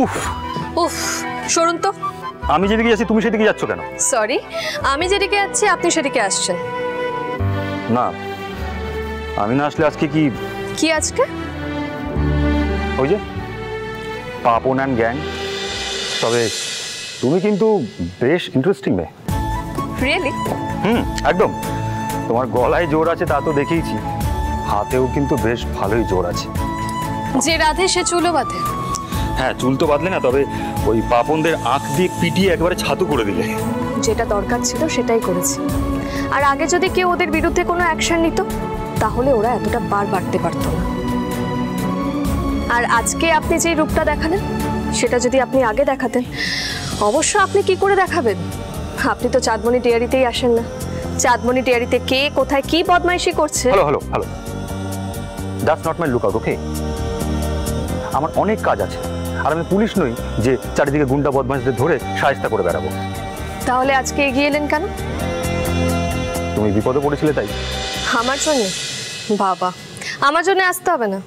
উফ উফ, সরুন তো। আমি যেদিকে যাচ্ছি তুমি সেদিকে যাচ্ছ কেন? সরি, আমি যেদিকে যাচ্ছি আপনি সেদিকে আসছেন। না, আমি না আসলে আজকে কি আজকে? ওই যে পাপন অ্যান্ড গ্যাং। তবে তুমি কিন্তু বেশ ইন্টারেস্টিং মেয়ে। রিয়েলি? একদম। তোমার গলায় জোর আছে তা তো দেখেইছি, হাতেও কিন্তু বেশ ভালোই জোর আছে। যে রাধে সে চুলও বাঁধে। হ্যাঁ, চুল তো বাঁধলে না, তবে ওই পাপনদের আঁখ দিয়ে পিটিয়ে একেবারে ছাতু করে দিলে। যেটা দরকার ছিল সেটাই করেছি। আর আগে যদি কেউ ওদের বিরুদ্ধে কোনো অ্যাকশন নিত তাহলে ওরা এতটা বার বাড়তে পারতো না। আর আজকে আপনি যে রূপটা দেখালেন সেটা যদি আপনি আগে দেখাতেন, অবশ্য আপনি কি করে দেখাবেন? আপনি তো চাঁদমণি ডেয়ারিতেই আসেন না। চাঁদমণি ডেয়ারিতে কে কোথায় কি বদমাইশি করছে? Hello, that's not my lookout, okay? আমার অনেক কাজ আছে, আর আমি পুলিশ নই যে চারিদিকে গুন্ডা বদমাইশদের ধরে শায়েস্তা করে বেড়াবো। তাহলে আজকে এগিয়ে এলেন কেন? তুমি বিপদে পড়েছিলে তাই। আমার জন্য? বাবা, আমার জন্য আসতে হবে না।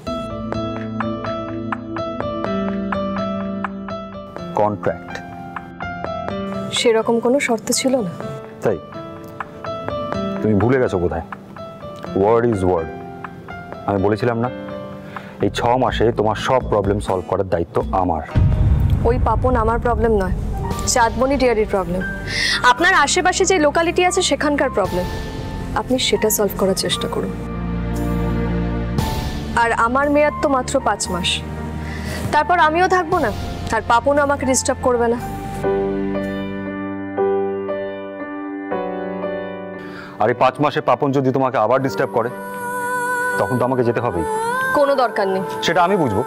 কন্ট্রাক্ট, সেরকম কোনো শর্ত ছিল না। তাই তুমি ভুলে গেছো বোধহয়। Word is word. আমি বলেছিলাম না, এই 6 মাসে তোমার সব প্রবলেম সলভ করার দায়িত্ব আমার। ওই পাপন আমার প্রবলেম নয়, চাঁদমণি ডেয়ারির প্রবলেম। আপনার আশেপাশে যে লোকালিটি আছে সেখানকার প্রবলেম। আপনি সেটা সলভ করার চেষ্টা করুন। আর আমার মেয়াদ তো মাত্র 5 মাস, তারপর আমিও থাকবো না, আর পাপনও আমাকে ডিস্টার্ব করবে না। আর এই 5 মাসে পাপন যদি তোমাকে আবার ডিস্টার্ব করে তখন তো আমাকে যেতে হবেই। কোনো দরকার নেই। সেটা আমি বুঝবো।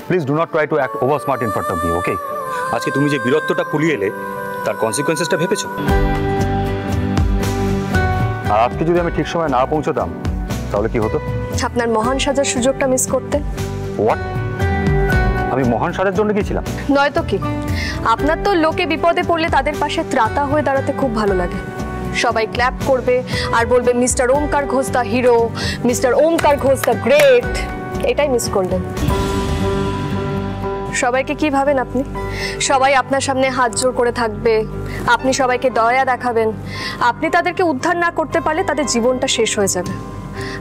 Please do not try to act over smart in front of me, okay? আজকে তুমি যে বীরত্বটা ফুলিয়ে এলে তার কনসিকোয়েন্সেসটা ভেবেছো? আর আজকে যদি আমি ঠিক সময় না পৌঁছতাম তাহলে কি হতো? আপনার মহান সাজার সুযোগটা মিস করতেন। হোয়াট? আমি মহান সাজার জন্য গিয়েছিলাম? নয়তো কি? আপনার তো লোকে বিপদে পড়লে তাদের পাশে ত্রাতা হয়ে দাঁড়াতে খুব ভালো লাগে। সবাই ক্ল্যাপ করবে আর বলবে mister Omkar Ghosh the hero, mister Omkar Ghosh the great. এটাই মিস করলেন। সবাইকে কি ভাবেন আপনি? সবাই আপনার সামনে হাত জোড় করে থাকবে, আপনি সবাইকে দয়া দেখাবেন। আপনি তাদেরকে উদ্ধার না করতে পারলে তাদের জীবনটা শেষ হয়ে যাবে।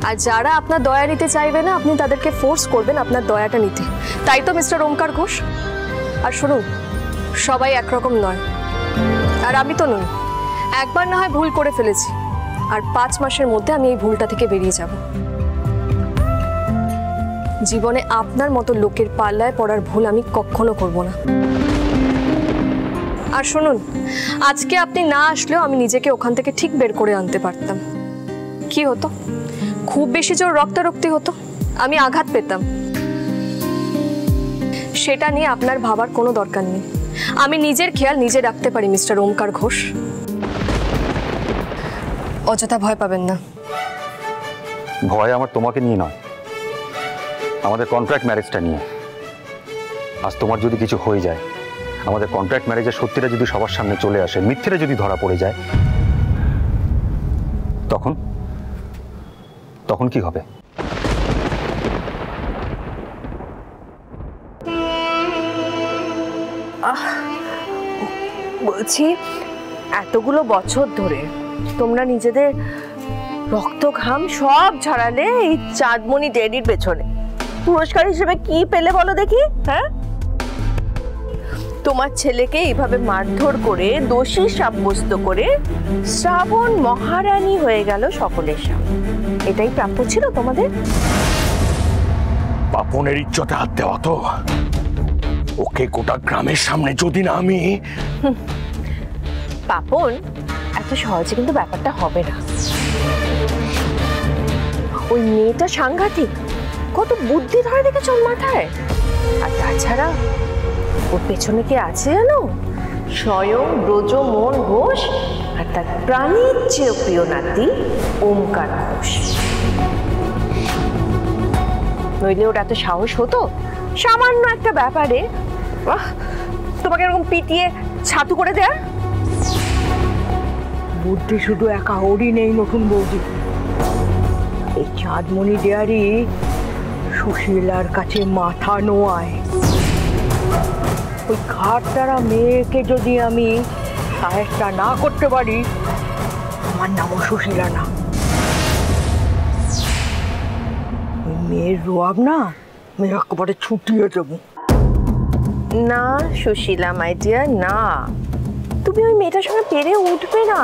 আর যারা আপনার দয়া নিতে চাইবে না আপনি তাদেরকে ফোর্স করবেন আপনার দয়াটা নিতে। তাই তো মিস্টার ওমকার ঘোষ। আর শুনুন, সবাই একরকম নয়, আর আমি তো নই। একবার না হয় ভুল করে ফেলেছি, আর 5 মাসের মধ্যে আমি এই ভুলটা থেকে বেরিয়ে যাব। জীবনে আপনার মতো লোকের পাল্লায় পড়ার ভুল আমি কখনো করব না। আর শুনুন, আজকে আপনি না আসলেও আমি নিজেকে ওখান থেকে ঠিক বের করে আনতে পারতাম। কি হতো? খুব বেশি জোর রক্তারক্তি হতো, আমি আঘাত পেতাম। সেটা নিয়ে আপনার ভাবার কোনো দরকার নেই। আমি নিজের খেয়াল নিজে রাখতে পারি মিস্টার ওমকার ঘোষ। অযথা ভয় পাবেন না। ভয় আমার তোমাকে নিয়ে নয়, আমাদের কন্ট্রাক্ট ম্যারেজটা নিয়ে। আজ তোমার যদি কিছু হয়ে যায়, আমাদের কন্ট্রাক্ট ম্যারেজের সত্যিটা যদি সবার সামনে চলে আসে, মিথ্যেটা যদি ধরা পড়ে যায়, তখন কি হবে? বলছি, এতগুলো বছর ধরে তোমরা নিজেদের রক্ত ঘাম সব ঝরালে এই চাঁদমণি ডেয়ারির পেছনে, পুরস্কার হিসেবে কি পেলে বলো দেখি? হ্যাঁ, তোমার ছেলেকে এইভাবে মারধর করে দোষী সাব্যস্ত করে শ্রাবণ মহারানী হয়ে গেল সকলের সামনে। এটাই প্রাপ্য ছিল তোমাদের? পাপনের ইজ্জতে হাত দেওয়া তো, ওকে গোটা গ্রামের সামনে যদি না আমি। পাপন এত সহজে কিন্তু ব্যাপারটা হবে না। ওই মেয়েটা সাংঘাতিক, কত বুদ্ধি ধরে দেখেছ ওর মাথায়। আর তাছাড়া ওর পেছনে কে আছে জানো? স্বয়ং ব্রজমোহন ঘোষ আর তার প্রাণীর চেয়ে প্রিয় নাতি ওমকার ঘোষ। নইলে ওর এত সাহস হতো সামান্য একটা ব্যাপারে তোমাকে এরকম পিটিয়ে ছাতু করে দেয়ার? বুদ্ধি শুধু একা ওরই নেই নতুন বৌদি। এই চাঁদমণি ডেয়ারি সুশীলার কাছে মাথা নোয়ায়। ওই ঘাটতারা মেয়েকে যদি আমি সাহেবটা না করতে পারি, আমার নামও সুশীলা না। ওই মেয়ের রোয়াব না আমি একেবারে ছুটিয়ে দেবো। না সুশীলা মাই ডিয়ার, না, তুমি ওই মেয়েটার সঙ্গে পেরে উঠবে না।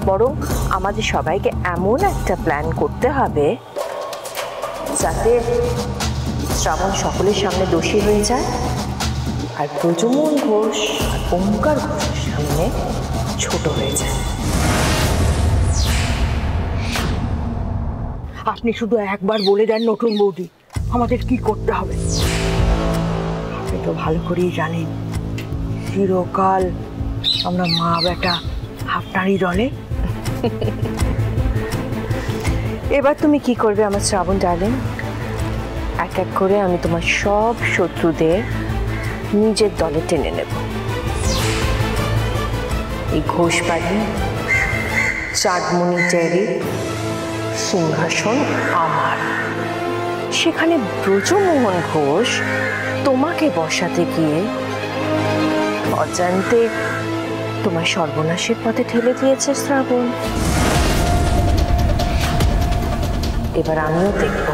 বরং আমাদের সবাইকে এমন একটা প্ল্যান করতে হবে যাতে শ্রাবণ সকলের সামনে দোষী হয়ে যায়, আর ব্রজমোহন ঘোষ আর ওঙ্কার ঘোষের সামনে ছোট হয়ে যায়। আপনি শুধু একবার বলে দেন নতুন বৌদি, আমাদের কি করতে হবে। আপনি তো ভালো করেই জানেন চিরকাল আমরা মা বেটা আপনারই দলে। এবার তুমি কি করবে আমার শ্রাবণ ডার্লিং? এক এক করে আমি তোমার সব শত্রুদের নিজের দলে টেনে নেব। এই ঘোষবাড়ি, চাঁদমণি টেরি, সিংহাসন আমার। সেখানে ব্রজমোহন ঘোষ তোমাকে বসাতে গিয়ে অজান্তে তোমার সর্বনাশের পথে ঠেলে দিয়েছে শ্রাবণ। এবার আমিও দেখব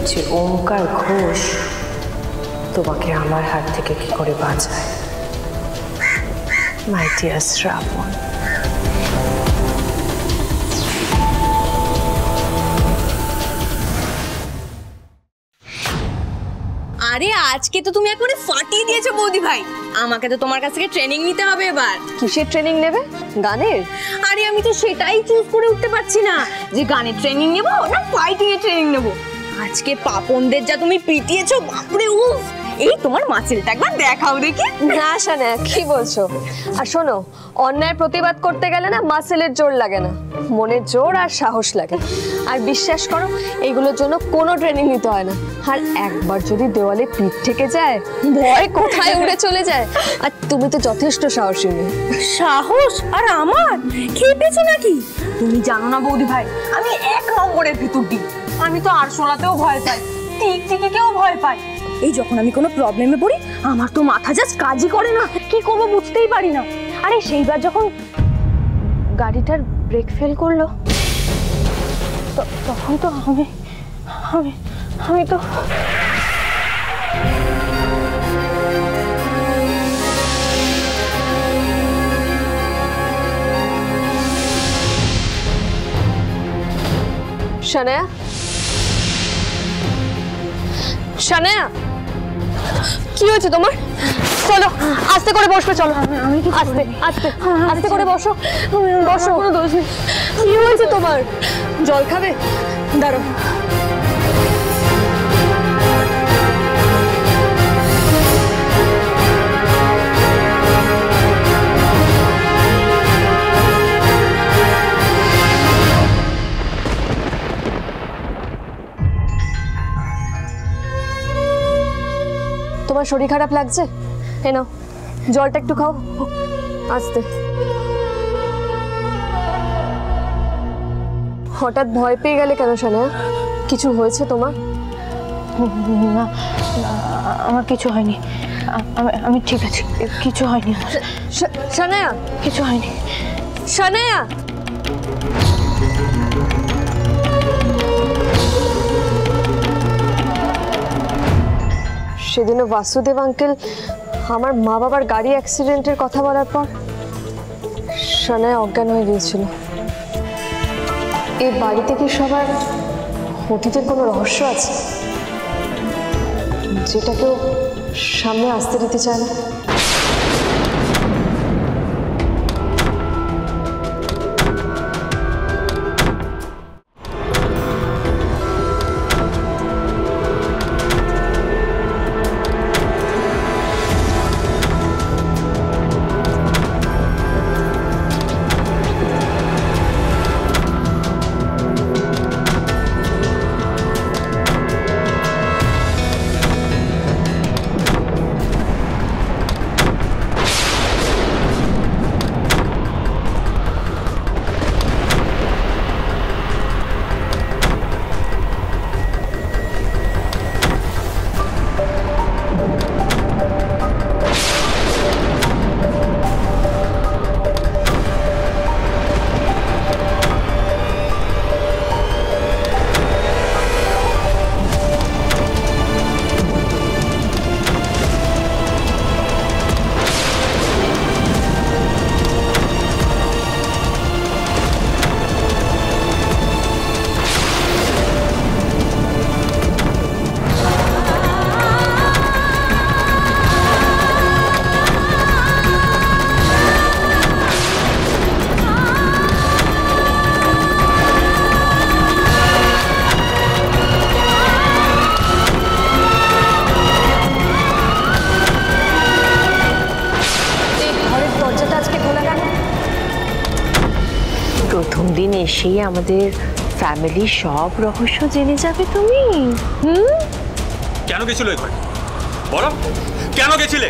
যে ওঙ্কার ঘোষ তোমাকে আমার হাত থেকে কি করে বাঁচায়। মাই ডিয়ার শ্রাবণ। আরে আজকে তো তুমি একবারে ফাটিয়ে দিয়েছো বৌদি ভাই। আমাকে তো তোমার কাছ থেকে ট্রেনিং নিতে হবে এবার। কিসের ট্রেনিং নেবে? গানের? আরে আমি তো সেটাই চুজ করে উঠতে পারছি না যে গানের ট্রেনিং নেব না ফাইটিং এর ট্রেনিং নেব। আজকে পাপনদের যা তুমি পিটিয়েছো, বাপরে উফ! এই তোমার মাসেলটা একবার দেখাও দেখি। না শানে, কি বলছো? আর শোনো, অন্যায় প্রতিবাদ করতে গেলে না মাসেলের জোর লাগে না, মনের জোর আর সাহস লাগে। আর বিশ্বাস করো, এইগুলোর জন্য কোনো ট্রেনিং নিতে হয় না। আর একবার যদি দেওয়ালে পিঠ থেকে যায়, ভয় কোথায় উড়ে চলে যায়। আর তুমি তো যথেষ্ট সাহসী মেয়ে। সাহস? আর আমার খেপেছো নাকি? তুমি জানো না বৌদি ভাই, আমি এক নম্বরের ভিতর দিই। আমি তো আরশোলাতেও ভয় পাই, টিকটিকিকেও ভয় পাই। এই যখন আমি কোনো প্রবলেমে পড়ি, আমার তো মাথা জাস্ট কাজই করে না, কি করবো বুঝতেই পারি না। আরে সেইবার যখন গাড়িটার ব্রেক ফেল করলো, তখন তো আমি তো শানায়া, শানায়া, কি হয়েছে তোমার? চলো আস্তে করে বসবে, চলো। আমি কি আস্তে আস্তে আস্তে করে বসো, বসো। কোনো দোষ নেই। কি হয়েছে তোমার? জল খাবে? দাঁড়াও। তোমার শরীর খারাপ লাগছে? এ নাও জলটা একটু খাও, আস্তে। হঠাৎ ভয় পেয়ে গেলে কেন শানায়া? কিছু হয়েছে তোমার? না, আমার কিছু হয়নি। আমি ঠিক আছি, কিছু হয়নি। শানায়া, কিছু হয়নি। শানায়া, সেদিনও বাসুদেব আঙ্কেল আমার মা বাবার গাড়ি অ্যাক্সিডেন্টের কথা বলার পর শানায়া অজ্ঞান হয়ে গিয়েছিল। এই বাড়িতে কি সবার অতীতের কোনো রহস্য আছে যেটা কেউ সামনে আসতে দিতে চায় না? এসেই আমাদের ফ্যামিলির সব রহস্য জেনে যাবে তুমি। কেন গেছিল এই ঘরে বলো, কেন গেছিলে?